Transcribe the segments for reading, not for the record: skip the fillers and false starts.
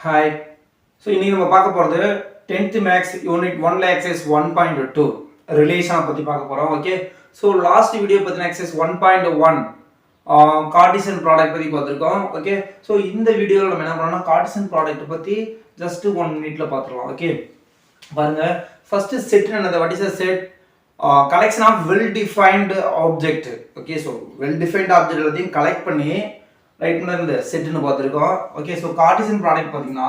Hi. So இன்றைக்கி நம்ம பார்க்க போகிறது 10th மேக்ஸ் யூனிட் 1 எக்ஸைஸ் 1.2 ரிலேஷனை பற்றி பார்க்க போகிறோம். ஓகே, ஸோ லாஸ்ட் வீடியோ பற்றின எக்ஸைஸ் 1.1 கார்டிசன் ப்ராடக்ட் பற்றி பார்த்துருக்கோம். ஓகே, ஸோ இந்த வீடியோவில் நம்ம என்ன பண்ணோம்னா கார்டிசன் ப்ராடக்ட் பற்றி ஜஸ்ட் 1 மினிட்ல பார்த்துடலாம். ஓகே, பாருங்க. ஃபர்ஸ்ட் செட் என்னது? What is a set? Collection of well defined object. Okay, so well defined object எல்லாத்தையும் கலெக்ட் பண்ணி ரைட் பண்ண இந்த செட்னு பார்த்துருக்கோம். ஓகே, ஸோ கார்டிசன் ப்ராடக்ட் பார்த்தீங்கன்னா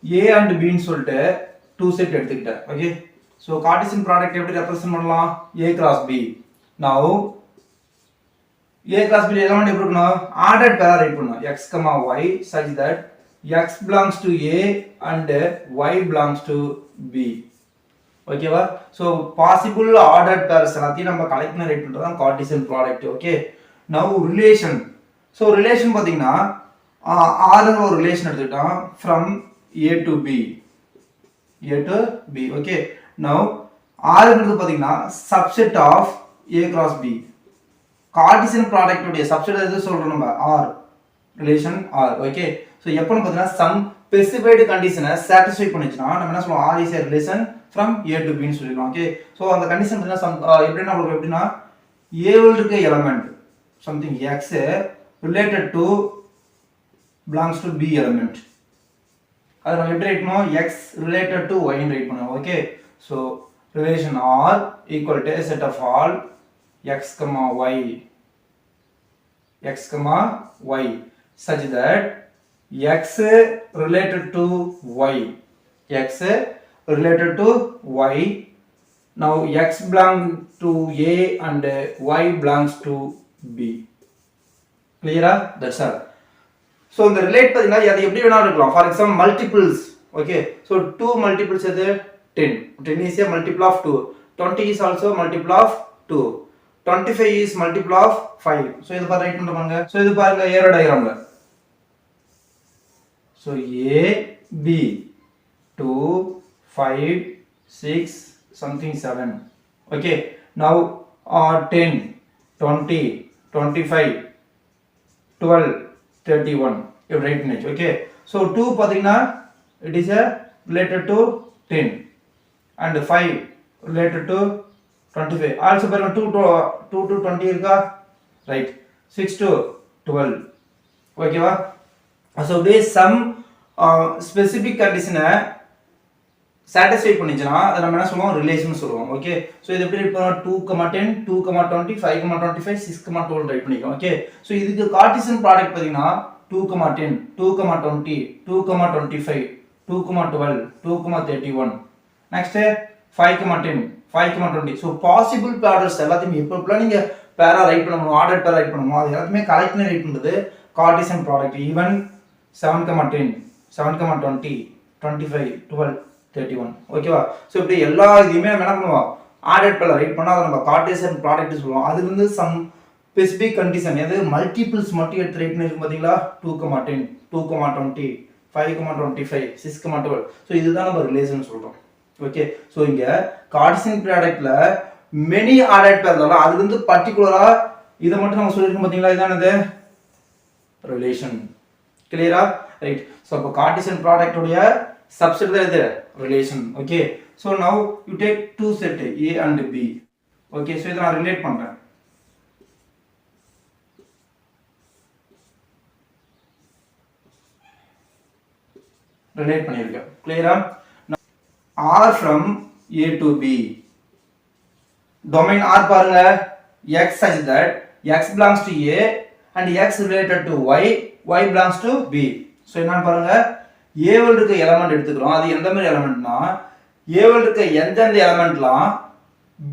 ஏ அண்ட் பின்னு சொல்லிட்டு 2 செட் எடுத்துக்கிட்டேன். ஓகே, ஸோ கார்டிசன் ப்ராடக்ட் எப்படி ரெப்ரசென்ட் பண்ணலாம்? A cross B. Now A cross B element எப்படி இருக்கணும்? ஆர்டர்ட் பேரா ரைட் பண்ணணும். x, y such that x belongs to A and y belongs to B. ஓகேவா? So possible ordered pairs எல்லாத்தையும் நம்ம collect பண்ணி ரைட் பண்ணுறது தான் Cartesian product. Okay, now relation. So relation பார்த்தீங்கன்னா ஆறுங்கிற ஒரு ரிலேஷன் எடுத்துக்கிட்டோம் from A to B. Okay, now ஆறுங்கிறது பார்த்தீங்கன்னா subset of A cross B. Cartesian ப்ராடக்டுடைய சப்செட் எது சொல்கிறோம் நம்ம? R, relation R. Okay, so எப்போன்னு பார்த்தீங்கன்னா சம் ஸ்பெசிஃபைடு கண்டிஷனை சாட்டிஸ்ஃபை பண்ணிச்சுன்னா நம்ம என்ன சொல்லுவோம்? R is a relation from A to பின்னு சொல்லிடுவோம். ஓகே, ஸோ அந்த கண்டிஷன் பார்த்தீங்கன்னா எப்படின்னா உங்களுக்கு எப்படின்னா ஏவில் இருக்க element something x related to belongs to b element. அதை நம்ம எப்படி ரைட் பண்ணுவோம்? x related to y ன்னு ரைட் பண்ணுவோம். Okay, so relation r equal to a set of all x, y such that x related to y. Now x belongs to a and y belongs to b. Clear? That's all. So இந்த relate பார்த்தீங்கன்னா அது எப்படி வேணாலும் இருக்கலாம். For example multiples. Okay, so 2 multiples எது? 10. 10 is a multiple of 2. 20 is also multiple of 2. 25 is multiple of 5. So இது பாருங்க write பண்ணுறாங்க. ஸோ இது பாருங்க ஏரோ டயக்ராம்ல. So A B 2 5 6 something 7. Okay, now 10 20 25 12 31 you write next. Okay, so 2 பாத்தீங்கன்னா it is a related to 10 and 5 related to 25. also பாருங்க 2 to 20 இருக்கா? right. 6 to 12. ஓகேவா? so this some specific condition satisfy பண்ணிச்சுன்னா அதை நம்ம என்ன சொல்லுவோம்? ரிலேஷன் சொல்லுவோம். ஓகே, ஸோ இது எப்படி இப்போ 2, 10 2, 20 5, 25 6, 12 ரைட் பண்ணிக்கலாம். ஓகே, ஸோ இதுக்கு கார்டிசன் ப்ராடக்ட் பார்த்தீங்கன்னா 2, 10 2, 20 2, 25 2, 12 2, 31 நெக்ஸ்ட் 5, 10 5, 20. ஸோ பாசிபிள் பேரஸ் எல்லாத்தையுமே எப்பப்பெல்லாம் நீங்கள் பேரா ரைட் பண்ண முடியும், ஆர்டர் பேரா ரைட் பண்ணணுமோ அது எல்லாத்தையுமே கலெக்ட் பண்ணி ரைட் பண்ணுறது கார்டிசன் ப்ராடக்ட். ஈவன் 7, 10 7, 20 25 12 31. ஓகேவா? ஸோ இப்படி எல்லா இதையுமே நம்ம என்ன பண்ணுவோம்? ஆர்டர் பேர்ல ரைட் பண்ணால் அதை நம்ம கார்டிசன் ப்ராடக்ட் சொல்லுவோம். அதுலேருந்து சம் ஸ்பெசிபிக் கண்டிஷன் எது மல்டிபிள்ஸ் மட்டும் எடுத்து ரைட் பண்ணிருக்கு பார்த்தீங்களா? 2, 10 2, 20 5, 25 6, 12. ஸோ இதுதான் நம்ம ரிலேஷன் சொல்கிறோம். ஓகே, ஸோ இங்கே கார்டிசன் ப்ராடக்ட்ல மெனி ஆர்டர் பேர் இருந்தாலும் அதுலேருந்து பர்டிகுலராக இதை மட்டும் நம்ம சொல்லியிருக்கோம் பார்த்தீங்களா? இதானது ரிலேஷன். கிளியரா? ரைட். ஸோ அப்போ Cartesian ப்ராடக்டுடைய subset that is the relation. Okay, so now you take 2 set A and B. Okay, so இதை நான் ரிலேட் பண்றேன். ரிலேட் பண்ணிருக்கேன். கிளியரா? R from A to B. domain R பாருங்க. X such that X belongs to A and X related to Y, Y belongs to B. so என்னன்னு பாருங்க, ஏவில் இருக்க element எடுத்துக்கிறோம். அது எந்த மாதிரி எலமெண்ட்னா ஏவில் இருக்க எந்தெந்த எலமெண்ட்லாம்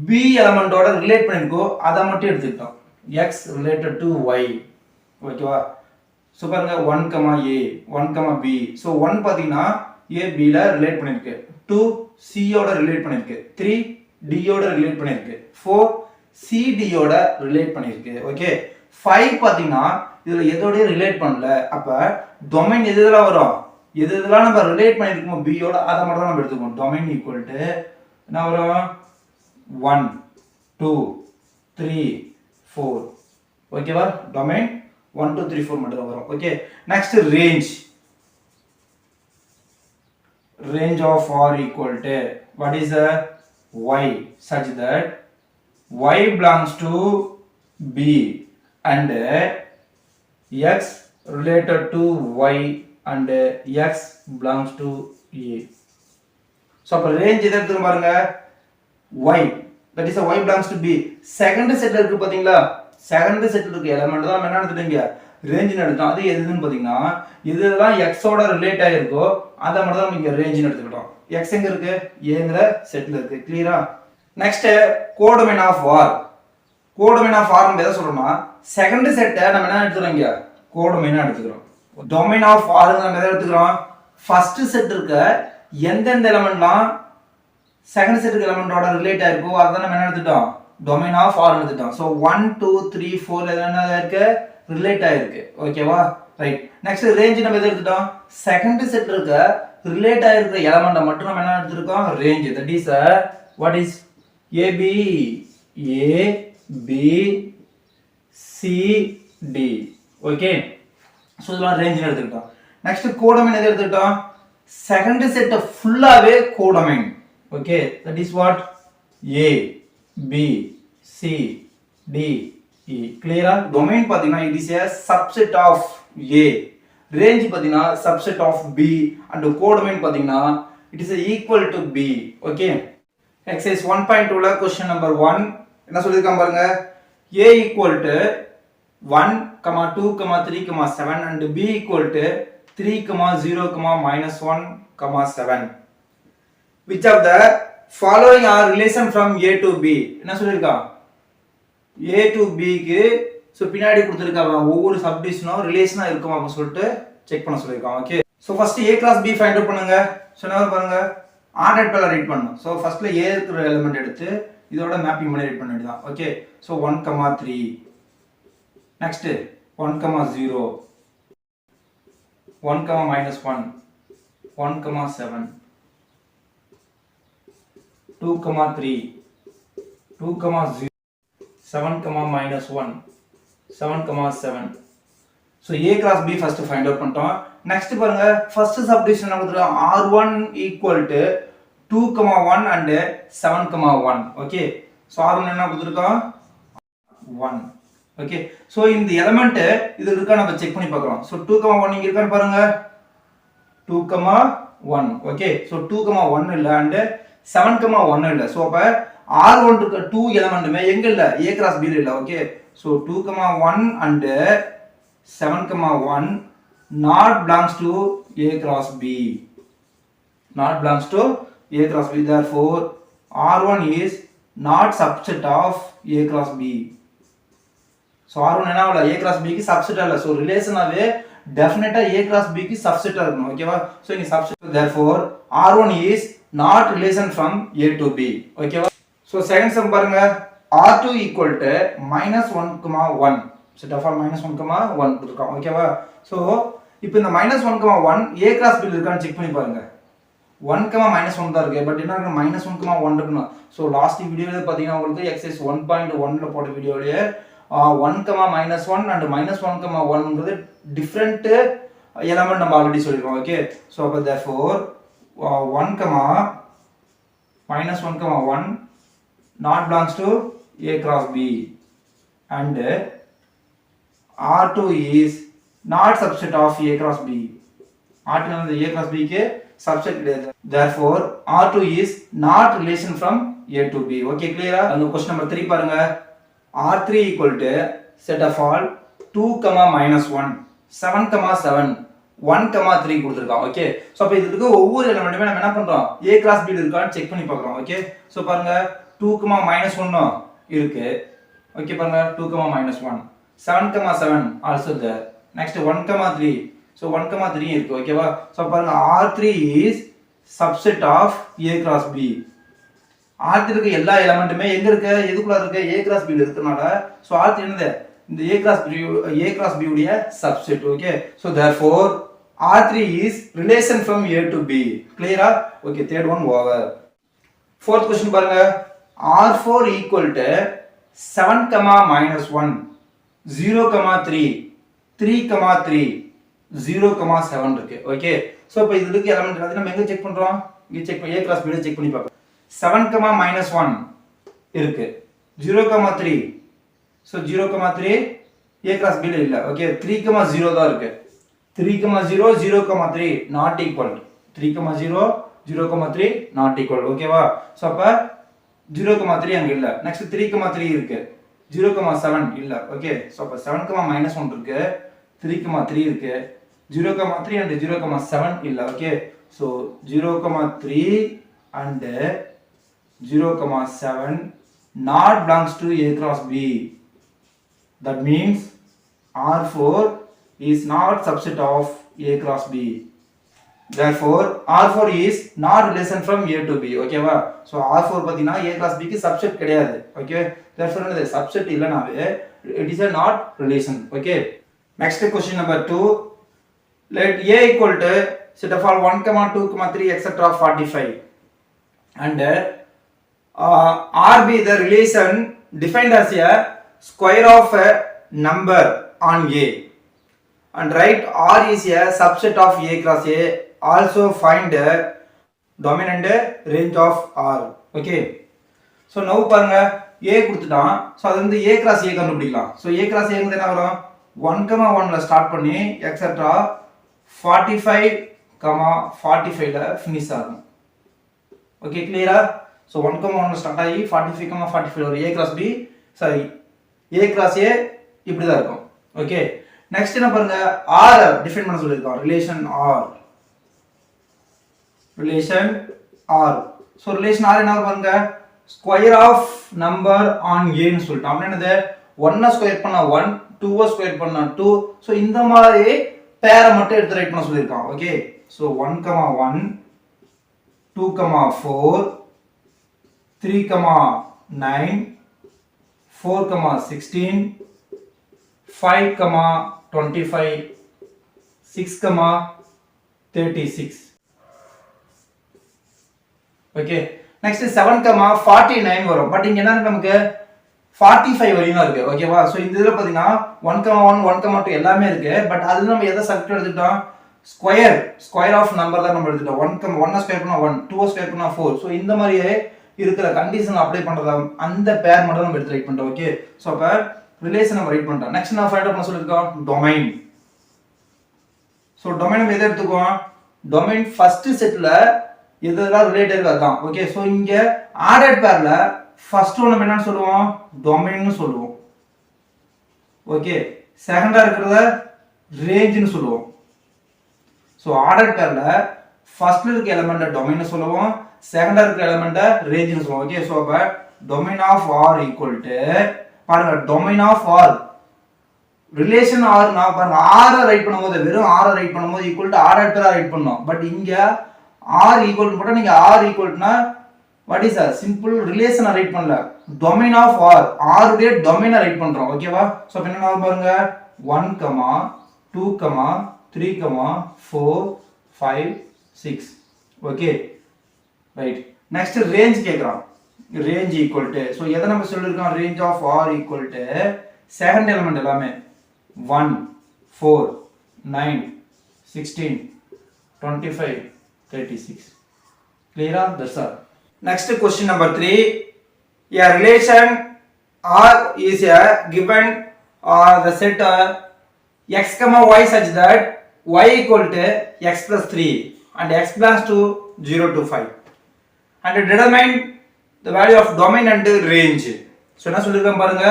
பி எலமெண்டோட ரிலேட் பண்ணிருக்கோ அதை மட்டும் எடுத்துக்கிட்டோம். X related to Y. ஓகேவா? ஸோ பாருங்க 1, A 1, B. ஸோ 1 பார்த்தீங்கன்னா ஏ பியில் ரிலேட் பண்ணியிருக்கு, 2 சியோட ரிலேட் பண்ணியிருக்கு, 3 டியோட ரிலேட் பண்ணியிருக்கு, 4 சிடியோட ரிலேட் பண்ணியிருக்கு. ஓகே, 5 பார்த்தீங்கன்னா இதில் எதோடய ரிலேட் பண்ணல. அப்போ டொமைன் எது இதெல்லாம் வரும்? எது இதெல்லாம் நம்ம ரிலேட் பண்ணியிருக்கோம் பியோட அதை மட்டும் தான் நம்ம எடுத்துக்கோம். டொமைன் ஈக்குவல் டு என்ன வரும்? 1 2 3 4. ஓகேவா? டொமைன் 1 2 3 4 மட்டும் தான் வரும். Okay, next range. range of R equal to what is the y such that y belongs to B and x related to y and x belongs to A. So அப்ப range எதை எடுத்துக்க பாருங்க y, that is y belongs to B. Second செட்ல இருக்கு பாத்தீங்களா, second செட்ல இருக்க element தான் என்ன எடுத்துட்டீங்க ரேஞ்ச் எடுத்தோம். அது எதுன்னு பாத்தீங்கன்னா இதெல்லாம் x ஓட ரிலேட் ஆயிருக்கோ அத மட்டும் தான் நீங்க ரேஞ்ச் எடுத்துக்கிட்டோம். x எங்க இருக்கு ஏங்கற செட்ல இருக்கு. கிளியரா? Next codomain of R. Codomain of R ன்னு எதை சொல்றோம்னா செகண்ட் செட்டை நம்ம என்ன எடுத்துறோங்க கோடொமைனா எடுத்துக்கிறோம். டொமைன் ஆஃப் R நம்ம எதை எடுத்துக்கிறோம் ஃபர்ஸ்ட் செட் இருக்க எந்தெந்த எலிமெண்ட்லாம் செகண்ட் செட்டுக்கு எலிமெண்டோட ரிலேட் ஆயிருக்கோ அத நம்ம என்ன எடுத்துட்டோம் டொமைன் ஆஃப் R எடுத்துட்டோம். சோ 1 2 3 4 என்ன இருக்கு ரிலேட் ஆயிருக்கு. ஓகேவா? ரைட். நெக்ஸ்ட் ரேஞ்ச் நம்ம எதை எடுத்துட்டோம் செகண்ட் செட் இருக்க ரிலேட் ஆயிருக்கிற எலிமெண்ட மட்டும் நம்ம என்ன எடுத்துறோம் range. That is what is AB A B C D. Okay, so இதெல்லாம் ரேஞ்ச் எடுத்துட்டோம். நெக்ஸ்ட் கோடொமைன் எதை எடுத்துட்டோம் செகண்ட் செட் ஃபுல்லாவே codomain. Okay, that is what A B C D E. கிளியரா? டொமைன் பாத்தீங்கன்னா it is a subset of A, range பாத்தீங்கன்னா subset of B and codomain பாத்தீங்கன்னா it is equal to B. Okay, exercise 1.2 ல question number 1 என்ன சொல்லிருக்காங்க பாருங்க A equal to 1, 2, 3, 7 and B equal to 3, 0, -1, 7. Which of the following are relation from A to B? என்ன சொல்லிருக்காங்க A to B க்கு so பின்னாடி கொடுத்திருக்காங்க ஒவ்வொரு சப்டிவிஷனும் ரிலேஷனா இருக்குமா அப்படி சொல்லிட்டு செக் பண்ண சொல்லிருக்காங்க. Okay, so first A cross B find out பண்ணுங்க. சோ என்ன பாருங்க ஆர்டர் பேர்ல ரைட் பண்ணனும். சோ ஃபர்ஸ்ட்ல A இருக்கிற எலிமெண்ட் எடுத்து இதோட மேப்பிங் பண்ணி ரைட் பண்ண வேண்டியதான். Okay, so 1, 3. Next 1, 0, 1, -1, 1, 7, 2, 3, 2, 0, 7, -1, 7, 7. So A cross B first find out பண்ணிட்டோம். next பாருங்க first subdivision என்ன கொடுத்திருக்காங்க R1 equal to 2, 1 and 7, 1. Okay, so R1 என்ன கொடுத்திருக்காங்க 1. ஓகே, so இந்த எலிமெண்ட் இது இருக்கா நம்ம செக் பண்ணி பார்க்கலாம். so 2, 1 இங்க இருக்கான்னு பாருங்க 2, 1. ஓகே, so 2, 1 இல்ல and 7, 1 இல்ல. so அப்ப R1 இருக்க 2 எலிமெண்ட்மே எங்க இல்ல A cross B ல இல்ல. Okay, so 2, 1 and 7, 1 not belongs to A cross B, not belongs to A cross B. Therefore R1 is not subset of A cross B. so R1 என்ன ஆகல A cross B க்கு subset அல்ல. so ரிலேஷனாவே டெஃபினட்டா A cross B க்கு subset இருக்கணும். ஓகேவா? so இங்க subset. therefore R1 is not relation from A to B. ஓகேவா? so second sum பாருங்க R2 equal to -1, 1. set of -1, 1 கொடுத்திருக்கோம். ஓகேவா? so இப்போ இந்த -1, 1 A cross B இருக்கான்னு செக் பண்ணி பாருங்க. 1, -1 தான் இருக்கு. பட் என்ன இருக்கு -1, 1 இருக்கணும். so லாஸ்ட் வீடியோல பாத்தீங்கன்னா உங்களுக்கு எக்சர்சைஸ் 1.1 ல போட்ட வீடியோலயே 1, -1 and -1, 1ங்கிறது டிஃபரண்ட் எலிமெண்ட் நம்ம ஆல்ரெடி சொல்லிருக்கோம். ஓகே, so அப்ப therefore 1, -1, 1 not belongs to A cross B and R2 is not subset of A cross B. R2 வந்து A cross B க்கு subset கிடையாது. therefore R2 is not relation from A to B. okay, clear? அந்த question number 3 பாருங்க R3 equal to set of all 2, -1, 7, 7, 1, 3 கொடுத்திருக்கான். Okay, so அப்ப இதுல இருக்க ஒவ்வொரு எலிமெண்ட்டுமே நம்ம என்ன பண்றோம் A cross B இருக்கான்னு செக் பண்ணி பார்க்கறோம். ஓகே, சோ பாருங்க 2, -1 இருக்கு. ஓகே, பாருங்க 2, -1, 7, 7 also there. next 1, 3. so 1, 3 இருக்கு. ஓகேவா? சோ பாருங்க R3 is subset of A cross B. R3 இருக்க எல்லா எலிமெண்ட்டுமே எங்க இருக்கு எதுக்குள்ள இருக்கு A cross B ல இருக்கனால சோ R3 என்னது இந்த A cross B உடைய subset. Okay, so therefore R3 is relation from A to B. clear? okay, third one over. fourth question பாருங்க R4 equal to 7, -1, 0, 3, 3, 3, 0, 7 இருக்கு. ஓகே, ஸோ இப்போ இதுக்கு element எல்லாத்தையும் நம்ம எங்கே செக் பண்ணுறோம், இங்கே செக் பண்ணி A cross B செக் பண்ணி பார்ப்போம். 7, -1 இருக்கு, 0, 3, ஸோ 0, 3 A cross B இல்லை. ஓகே, 3, 0 தான் இருக்கு. 3, 0, 0, 3 நாட் ஈக்குவல். 3, 0, 0, 3 not equal. ஓகேவா? ஸோ அப்போ 0, 3 அங்கே இல்லை. நெக்ஸ்ட் 3, 3 இருக்கு, 0, 7 இல்லை. ஓகே, ஸோ அப்போ 7, -1 இருக்கு, 3, 3 இருக்கு, 0, 3 and 0, 7 இல்லை. Okay, so 0, 3 and 0, 7 not belongs to A cross B. That means R4 is not subset of A cross B. Therefore R4 is not relation from A to B. Okay va? So R4 பாத்தீனா A cross B க்கு subset கிடையாது. Okay, therefore என்னது subset இல்லனாவே it is a not relation. Okay, next question number 2. Let A equal to set of all 1, 2, 3 etc 45 and R be the relation defined as a square of a number on A, and write R is a subset of A cross A. Also find the domain and range of R. Okay, so now பாருங்க A கொடுத்துட்டான், so அது வந்து A cross A கண்டுபிடிக்கலாம். So A cross A என்ன வரும், 1, 1ல start பண்ணி etcetera 45, 45ல finish ஆகும். Okay, கிளியரா? ஸோ 1, 1ல ஸ்டார்ட் ஆகி 45, 45 ஒரு A cross B, sorry A cross A இப்படி தான் இருக்கும். ஓகே, நெக்ஸ்ட் என்ன பாருங்க, R டிஃபைன் பண்ண சொல்லியிருக்கோம், relation R. Relation R. So relation R என்ன பாருங்க, square of number on A ன்னு சொல்லிட்டோம். என்னது, 1 ஸ்கொயர் பண்ணா 1, 2 ஸ்கொயர் பண்ணா 2. ஸோ இந்த மாதிரி பேரை மட்டும் எடுத்து ரைட் பண்ண சொல்லியிருக்கான். Okay, so 1, 1, 2, 4, 3, 9, 4, 16, 5, 25, 6, 36. ஓகே, நெக்ஸ்ட் 7, 49 வரும். பட் இங்க என்ன நமக்கு 45 வரையும் இருக்கு. ஓகேவா? ஸோ இந்த இதில் பார்த்தீங்கன்னா 1, 1, 1, 2 எல்லாமே இருக்கு. பட் அது நம்ம எதை செலக்ட் எடுத்துட்டோம், ஸ்கொயர் ஆஃப் நம்பர் தான் நம்ம எடுத்துட்டோம். 1 ஸ்கொயர் பண்ணா 1, 2 ஸ்கொயர் பண்ணா 4. ஸோ இந்த மாதிரியே இருக்கிற கண்டிஷன் அப்ளை பண்றதா அந்த பேர் மட்டும் நம்ம எடுத்து ரைட் பண்றோம். ஓகே, ஸோ அப்போ ரிலேஷன் நம்ம ரைட் பண்றோம். நெக்ஸ்ட் நான் ஃபைண்ட் அவுட் பண்ண சொல்லியிருக்கோம் டொமைன். ஸோ டொமைன் நம்ம எதை எடுத்துக்குவோம், டொமைன் ஃபர்ஸ்ட் செட்ல எதெல்லாம் ரிலேட்டட் அதான். ஓகே, ஸோ இங்க ஆர்டர்ட் பேர்ல ஃபர்ஸ்ட் ஒன் நம்ம என்னன்னு சொல்லுவோம், டொமைன்னு சொல்லுவோம். ஓகே, செகண்டா இருக்கிறத ரேஞ்ச்னு சொல்லுவோம். ஸோ ஆர்டர்ட் பேர்ல ஃபர்ஸ்ட்ல இருக்க எலிமெண்ட் டொமைன்னு சொல்லுவோம், செகண்டா இருக்க எலிமெண்ட் ரேஞ்ச்னு சொல்லுவோம். ஓகே, ஸோ அப்ப domain of R equal to, பாருங்க domain of R relation R நான் பாருங்க ஆரை ரைட் பண்ணும்போது வெறும் ஆரை ரைட் பண்ணும்போது ஈக்குவல் டு ஆர்டர்ட் பேரா ரைட் பண்ணோம். பட் இங்க ஆர் ஈக்குவல் டு போட்டா நீங்க ஆர் ஈக்குவல்னா வாட் இஸ் அ சிம்பிள் ரிலேஷனை ரைட் பண்ணல, டொமைன் ஆஃப் ஆர், ஆர் உடைய டொமைனை ரைட் பண்றோம். ஓகேவா? ஸோ அப்ப என்ன பாருங்க 1, 2, 3, 4, 5, 6. Okay, right. நெக்ஸ்ட் ரேஞ்ச் கேக்குறான், ரேஞ்ச் ஈக்குவல் டு, ஸோ எதை நம்ம சொல்லியிருக்கோம், range of R equal to second element எல்லாமே 1, 4, 9, 16, 25, 36. Clear? That's all. Next question number 3. A relation R is a given the set x, y such that y equal to x plus 3 and x belongs to 0 to 5. And determine the value of domain and range. So என்ன சொல்லிருக்கேன் பாருங்க,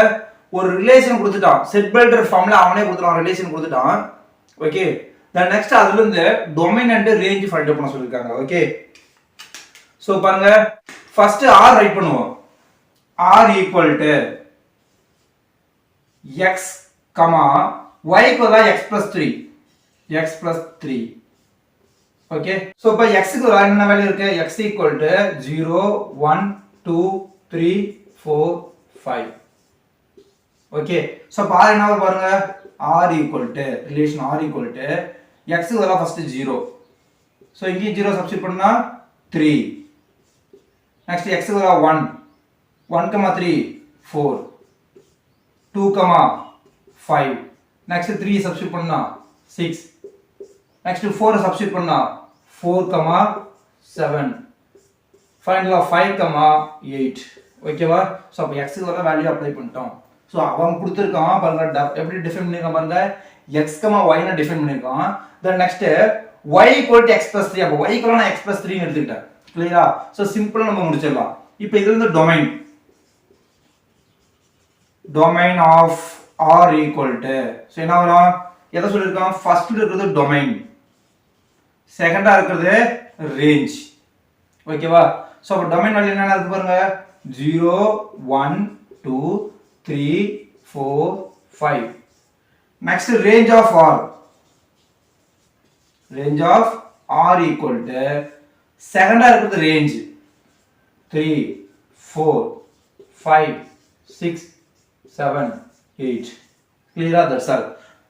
ஒரு relation கொடுத்துட்டான், set builder ஃபார்ம்ல அவனே கொடுத்துட்டான், relation கொடுத்துட்டான். Okay, தென் next அதுல இருந்து domain and range find out பண்ண சொல்லிருக்காங்க. ஓகே, சோ பாருங்க ஃபர்ஸ்ட் ஆர் ரைட் பண்ணுவோம். R equal to X comma ஒய்க்கு பதிலாக X plus 3, X plus 3. Okay, so இப்போ எக்ஸுக்கு ஒரு என்ன வேல்யூ இருக்கு, X equal to 0, 1, 2, 3, 4, 5. Okay, so இப்போ ஆர் என்ன பாருங்க, R equal to relation R equal to எக்ஸுக்கு பதிலாக ஃபர்ஸ்ட் 0, ஸோ இங்கேயும் 0 சப்ஸ்டிட் பண்ணா 3. நெக்ஸ்ட் எக்ஸுக்கு பதிலாக 1, 1, 3, 4, 2, 5. நெக்ஸ்ட் 3 சப்ஸ்டிட் பண்ணா 6. நெக்ஸ்ட் 4 சப்ஸ்டிட் பண்ணா 4, 7. ஃபைனலா 5, 8. ஓகேவா? சோ அப்ப x க்கு வர வேல்யூ அப்ளை பண்ணிட்டோம். சோ அவன் கொடுத்திருக்கான் பாருங்க எப்படி டிஃபைன் பண்ணிருக்கான் பாருங்க x, y ன டிஃபைன் பண்ணிருக்கான். then next y = x + 3. அப்ப y க்கு நான் x + 3 ன்னு எடுத்துக்கிட்டேன். கிளியரா? சோ சிம்பிளா நம்ம முடிச்சிடலாம். இப்போ இது வந்து domain of r = சோ என்ன வரும்? எதை சொல்லிருக்கான்? ஃபர்ஸ்ட்ல இருக்குது domain, செகண்டா இருக்குது range. ஓகேவா? சோ அப்ப டொமைன் வேல்யூ என்னன்னா இருக்கு பாருங்க 0 1 2 3 4 5. next range of r = செகண்டா இருக்குது range 3 4 5 6 7 8. clear that's all.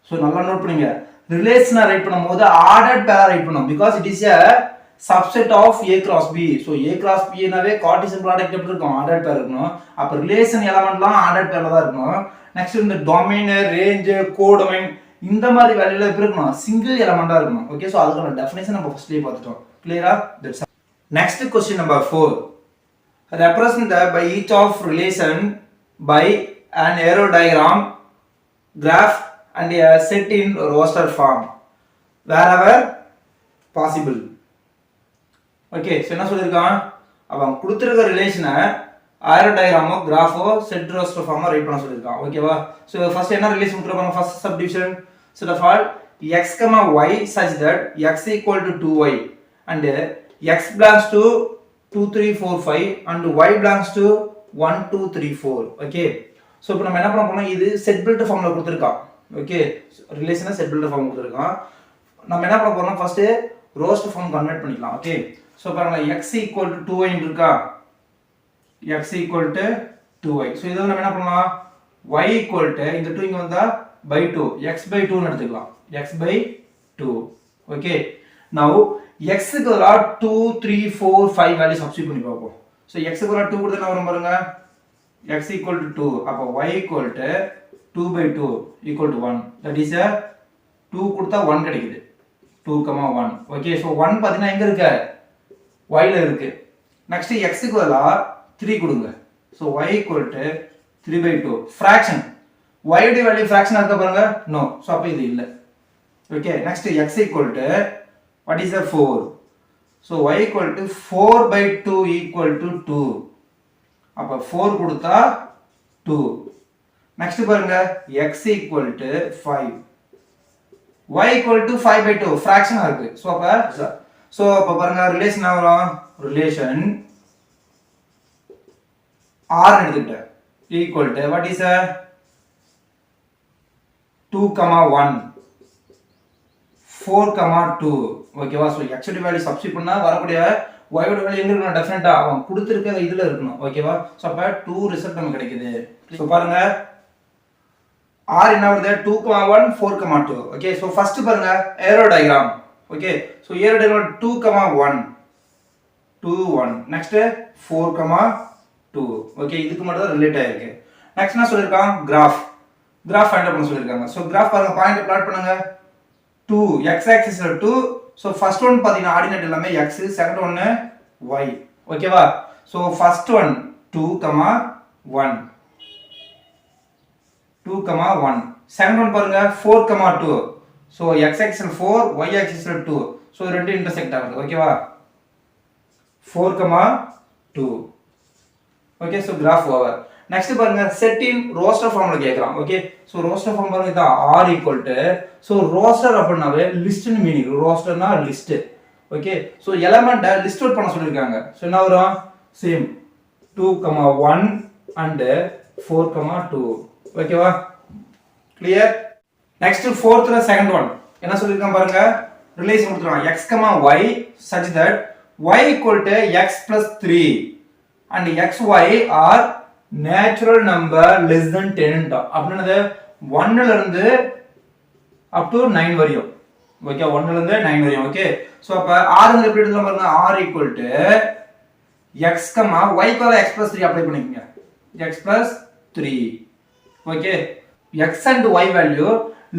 so நல்லா நோட் பண்ணுங்க. ரிலேஷனை ரைட் பண்ணும்போது ஆர்டர்ட் பேரா ரைட் பண்ணோம் because it is a subset of a cross b. so a cross b னாவே கார்ட்டீசியன் ப்ராடக்ட் எப்படி இருக்கும்? ஆர்டர்ட் பேர் இருக்கணும். அப்ப ரிலேஷன் எலிமெண்ட்லாம் ஆர்டர்ட் பேர்ல தான் இருக்கணும். நெக்ஸ்ட் இந்த டொமைன், ரேஞ்ச், கோடொமைன் இந்த மாதிரி வேல்யூல எப்படி இருக்கணும்? சிங்கிள் எலிமெண்டா இருக்கணும். ஓகே சோ அதுக்கான டெஃபினிஷன் நம்ம ஃபர்ஸ்ட்லயே பார்த்துட்டோம். கிளியரா? That's all. Next question number 4. represent the by each of relation by an arrow diagram, graph and a set in roster form wherever possible. Okay so என்ன சொல்லிருக்கான்? அவன் கொடுத்திருக்க ரிலேஷனை ஆரோ டயகிராமோ, கிராஃபோ, செட் ரோஸ்டர் ஃபார்மோ ரைட் பண்ண சொல்லிருக்கான். ஓகேவா? சோ ஃபர்ஸ்ட் என்ன relation கொடுத்திருப்பாங்க? First subdivision. so of all x, y such that x = 2y and x belongs to 2 3 4 5 and y belongs to 1 2 3 4. Okay so இப்போ நம்ம என்ன பண்ண போறோம்? இது செட் பில்ட் ஃபார்ம்ல கொடுத்திருக்கான். ஓகே ரிலேஷனை செட் பில்ட் ஃபார்ம் கொடுத்திருக்கான். நம்ம என்ன பண்ண போறோம்? ஃபர்ஸ்ட் ரோஸ்டர் ஃபார்ம் கன்வெர்ட் பண்ணிக்கலாம். ஓகே சோ பாருங்க x = 2y இருக்கா? x = 2y. சோ இத நம்ம என்ன பண்ணலாம்? y = இந்த 2 இங்க வந்தா by 2, x by 2 ன்னு எடுத்துக்கலாம். x by 2. Okay now x க்கு பதிலா 2 3 4 5 வேல்யூ சப்ஸ்டிட்யூட் பண்ணி பார்ப்போம். சோ x க்கு பதிலா 2 கொடுத்தா என்ன வரும் பாருங்க? x = 2. அப்ப y = 2 by 2 = 1. that is a 2 கொடுத்தா 1 கிடைக்குது. 2, 1. ஓகே சோ 1 பாத்தீங்கன்னா எங்க இருக்கு? y ல இருக்கு. நெக்ஸ்ட் x க்கு பதிலா 3 கொடுங்க. So y = 3 by 2. fraction. y உடைய வேல்யூ fraction இருக்கா பாருங்க? no. சோ அப்ப இது இல்ல. Okay next x = what is the 4? so y = 4 by 2 = 2. அப்ப 4 கொடுத்தா 2. நெக்ஸ்ட் பாருங்க x = 5. y = 5 by 2 fraction இருக்கு. சோ அப்ப பாருங்க ரிலேஷன் வரும். ரிலேஷன் r எடுத்துட்டேன் = what is a 2, 1 4, 2. ஓகேவா? சோ x உடைய வேல்யூ சப்ஸ்டிட்யூட் பண்ணா வரக்கூடிய y உடைய வேல்யூ எங்க இருக்கணும்? டிஃபரண்டா அவன் கொடுத்திருக்க இதுல இருக்கணும். ஓகேவா? சோ அப்ப 2 ரிசல்ட் நமக்கு கிடைக்குது. சோ பாருங்க r என்ன வருது? 2, 1 4, 2. ஓகே சோ ஃபர்ஸ்ட் பாருங்க arrow diagram. Okay so arrow diagram 2, 1 2 1. Next 4, 2. ஓகே இதுக்கு மட்டும் தான் ரிலேட் ஆயிருக்கு. நெக்ஸ்ட் என்ன சொல்லிருக்கான்? கிராஃப் ஃபைண்ட் அவுட் பண்ண சொல்லிருக்காங்க. சோ கிராஃப் பாருங்க பாயிண்ட் பிளாட் பண்ணுங்க. 2 x axis ல 2. சோ ஃபர்ஸ்ட் ஒன் பாத்தீங்கன்னா ஆர்டினேட் எல்லாமே x, செகண்ட் ஒன் y. ஓகேவா? So first one 2, 1 2, 1. Second one பாருங்க 4, 2. சோ x axis ல 4, y axis ல 2. சோ ரெண்டு இன்டர்செக்ட் ஆகுது. ஓகேவா? 4, 2. Okay so graph over. Next பாருங்க செட் இன் ரோஸ்டர் ஃபார்ம்ல கேக்குறான். ஓகே சோ ரோஸ்டர் ஃபார்ம் பாருங்க இதான் r = சோ ரோஸ்டர் அப்படினாவே லிஸ்ட்னு மீனிங். ரோஸ்டர்னா லிஸ்ட். ஓகே சோ எலிமெண்ட்ட லிஸ்ட் அவுட் பண்ண சொல்லிருக்காங்க. சோ என்ன வரும்? Same 2, 1 and 4, 2. ஓகேவா? கிளியர்? நெக்ஸ்ட் ஃபோர்த்ல செகண்ட் ஒன் என்ன சொல்லிருக்கான் பாருங்க? ரிலேஷன் கொடுத்துறான் x, y such that y = x + 3 and xy are natural number less than 10. அப்படினது 1 ல இருந்து up to 9 வரையும். ஓகே 1 ல இருந்து 9 வரையும். ஓகே சோ அப்ப r ங்க எப்படி எடுக்கலாம் பாருங்க? r = x, y = x + 3 apply பண்ணிக்கங்க. x + 3. Okay x and y value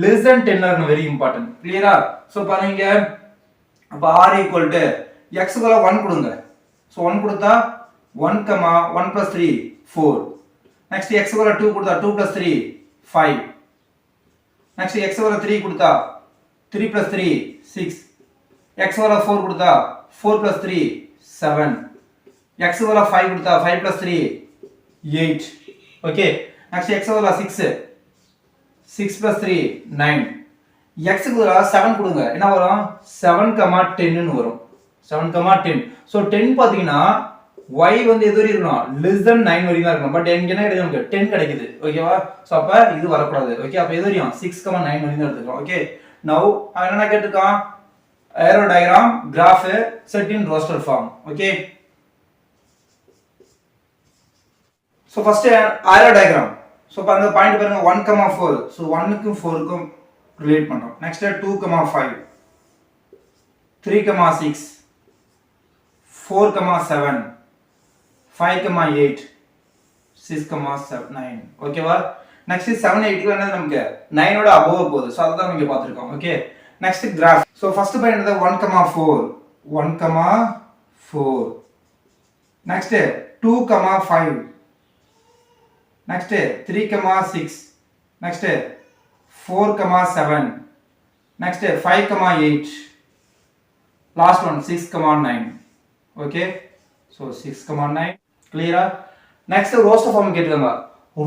less than 10 are very important. கிளியரா? சோ பாருங்க அப்போ r ஈக்குவல் டு எக்ஸுக்குள்ள 1 கொடுங்க. ஸோ 1 கொடுத்தா 1, 1 plus 3 4. நெக்ஸ்ட் எக்ஸுக்குள்ள 2 கொடுத்தா 2 plus 3 5. நெக்ஸ்ட் எக்ஸுக்குள்ள 3 கொடுத்தா 3 plus 3 6. எக்ஸுக்குள்ள 4 கொடுத்தா 4 plus 3 7. எக்ஸுக்குள்ள 5 கொடுத்தா 5 plus 3 8. ஓகே. நெக்ஸ்ட் எக்ஸுக்குள்ள 6 6 plus 3 9. எக்ஸுக்குள்ள 7 கொடுங்க. என்ன வரும்? 7, 10 ன்னு வரும். 7, 10. ஸோ 10 பார்த்தீங்கன்னா y வந்து எது வரைக்கும் இருக்கணும்? less than 9 வரைக்கும் தான் இருக்கணும். பட் எனக்கு என்ன கிடைக்குது? நமக்கு 10 கிடைக்குது. ஓகேவா? ஸோ அப்போ இது வரக்கூடாது. ஓகே, அப்போ எது வரையும்? 6, 9 வரைக்கும் தான் எடுத்துக்கலாம். ஓகே, நவ் அவன் என்ன கேட்டிருக்கான்? Arrow diagram graph set in roster form. Okay, so first arrow diagram. So இப்போ அந்த பாயிண்ட் பாருங்க 1, 4. ஸோ 1க்கும் 4க்கும் ரிலேட் பண்ணுறோம். நெக்ஸ்ட் 2, 5, 3, 6, 4, 7, 5, 8, 6, 9. ஓகேவா? நெக்ஸ்ட் 7, 8 என்னது? நமக்கு 9 ஓட அபோவ் போகுது. ஸோ அதை தான் நம்ம பார்த்துருக்கோம். Okay, next graph. So first point என்னது? 1, 4, 1, 4. Next 2, 5. Next 3, 6. Next 4, 7. Next 5, 8. Last one 6, 9. Okay, so 6, 9. Clear? Next roster form கேட்குறாங்க.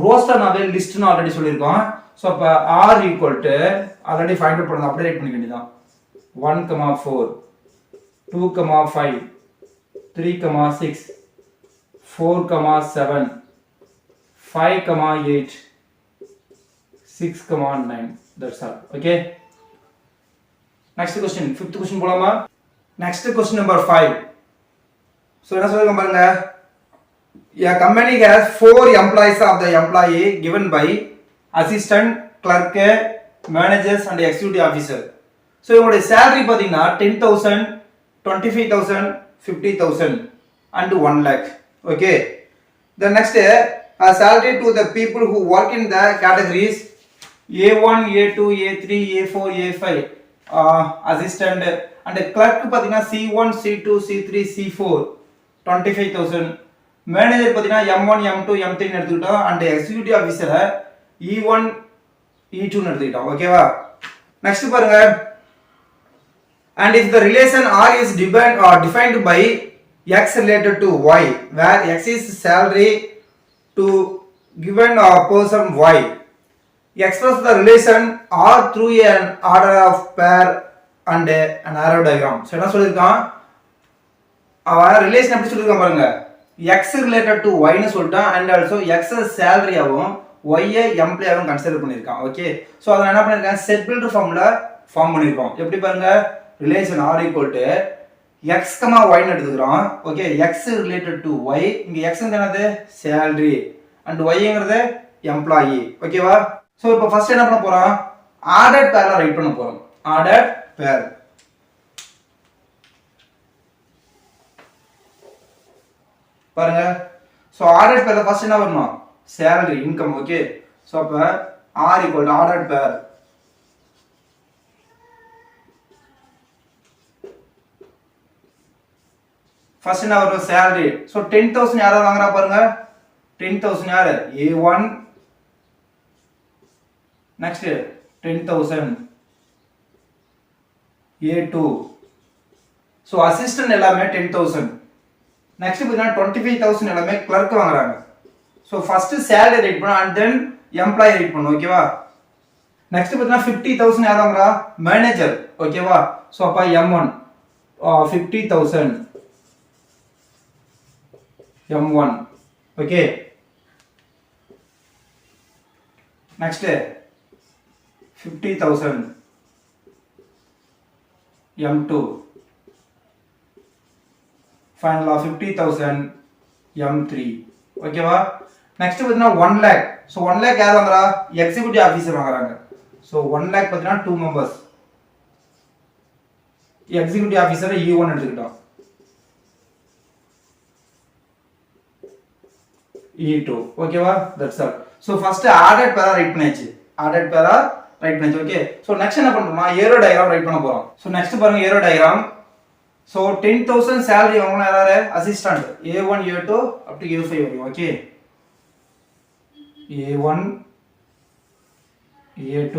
roster நாவே list னு ஆல்ரெடி சொல்லிருக்கோம். சோ அப்ப r equal to already find out பண்ணது அப்படியே ரைட் பண்ணிக்க வேண்டியதான். 1, 4, 2, 5, 3, 6, 4, 7, 5, 8, 6, 9. That's all. Okay. Next question. Fifth question போலாமா? Next question number 5. So என்ன சொல்லுங்க பாருங்க. A company has 4 employees of the employee given by assistant, clerk, managers and executive officer. So இவங்களுடைய salary பாத்தீங்கன்னா 10,000, 25,000, 50,000 and 1 lakh. Okay. The next salary to the people who work in the categories A1, A2, A3, A4, A5, assistant and clerk பாத்தீங்கன்னா C1, C2, C3, C4 25,000. Manager பாத்தீங்கன்னா M1, M2, M3 ன்னு எடுத்துக்கிட்டோம் and executive officer E1, E2 ன்னு எடுத்துக்கிட்டோம். ஓகேவா? Next பாருங்க. And if the relation R is defined by X related to Y, where X is salary to given a person Y, express the relation R through an order of pair and an arrow diagram. So என்ன சொல்லிருக்கான்? அவன் relation எப்படி சொல்லிருக்கான் பாருங்க. X related to Y னு சொல்லிட்டான் and also X salary ஆவும் Y employee ஆவும் consider பண்ணிருக்கான். Okay, so அத என்ன பண்ணிருக்கான்? செட் பில்டர் ஃபார்முலா ஃபார்ம் பண்ணிருக்கோம். எப்படி பாருங்க? Relation R equal to x, y ன்னு எடுத்துக்கிறோம். Okay, x related to y. இங்க x ங்கிறது என்னது? salary and y ங்கிறது employee. ஓகேவா? சோ இப்போ ஃபர்ஸ்ட் என்ன பண்ண போறோம்? ஆர்டர்ட் பேர்ல ரைட் பண்ண போறோம். ஆர்டர்ட் பேர். பாருங்க. சோ ஆர்டர்ட் பேர்ல ஃபர்ஸ்ட் என்ன வரணும்? salary, income. ஓகே, சோ அப்ப r equal to ஆர்டர்ட் பேர். ஃபர்ஸ்ட் என்ன வரும்? salary. சோ 10,000 யாரா வாங்குறா பாருங்க. 10,000 யாரு? A1. Next 10,000 A2. So assistant எல்லாமே 10,000. நெக்ஸ்ட் பாத்தீங்கன்னா 25,000 எல்லாமே கிளர்க் வாங்குறாங்க. சோ ஃபர்ஸ்ட் salary ரைட் பண்ணனும் and then எம்ப்ளாயி ரைட் பண்ணனும். ஓகேவா? நெக்ஸ்ட் பாத்தீங்கன்னா 50,000 யாரா வாங்குறா? மேனேஜர். ஓகேவா? சோ அப்ப M1 50,000 M1. okay, next 50,000 M2, final 50,000 M3. ஓகேவா? நெக்ஸ்ட் பாத்தீங்கன்னா 1 lakh. சோ 1 lakh யார் வாங்குறா? எக்ஸிகியூட்டிவ் ஆபீசர் வாங்குறாங்க. சோ 1 lakh பாத்தீங்கன்னா 2 members. எக்ஸிகியூட்டிவ் ஆபீசர் E1 எடுத்துக்கிட்டோம். E2. ஓகேவா? That's all. So first ordered பேரா ரைட் பண்ணியாச்சு. ஆர்டர்ட் பேரா ரைட் பண்ணியாச்சு. ஓகே, சோ நெக்ஸ்ட் என்ன பண்றோம்னா ஏரோ டயகிராம் ரைட் பண்ண போறோம். சோ நெக்ஸ்ட் பாருங்க ஏரோ டயகிராம். ஸோ 10,000 சேலரி வாங்கினா யாராரு assistant A1 A2 up to A5 வரையும் okay A1 A2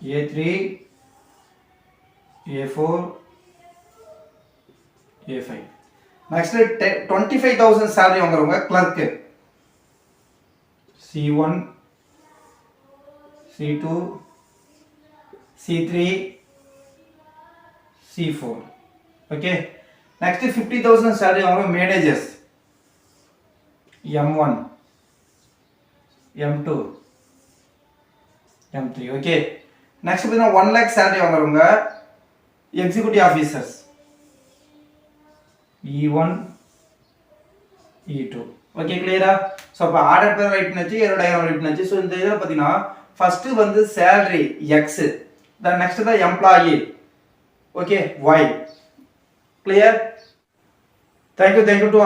A3 A4 A5 next 25,000 salary வாங்குறவங்க clerk C1 C2 C3 C4 okay next 50,000 salary வாங்குறவங்க managers M1 M2 M3 okay next பார்த்தீங்கன்னா 1 lakh salary வாங்குறவங்க executive officers E1 E2 okay கிளியரா so அப்ப order பேர் right பண்ணி aero diagram right பண்ணி so இந்த இதுல பாத்தீங்கன்னா ஃபர்ஸ்ட் வந்து salary x then next the employee okay y clear thank you to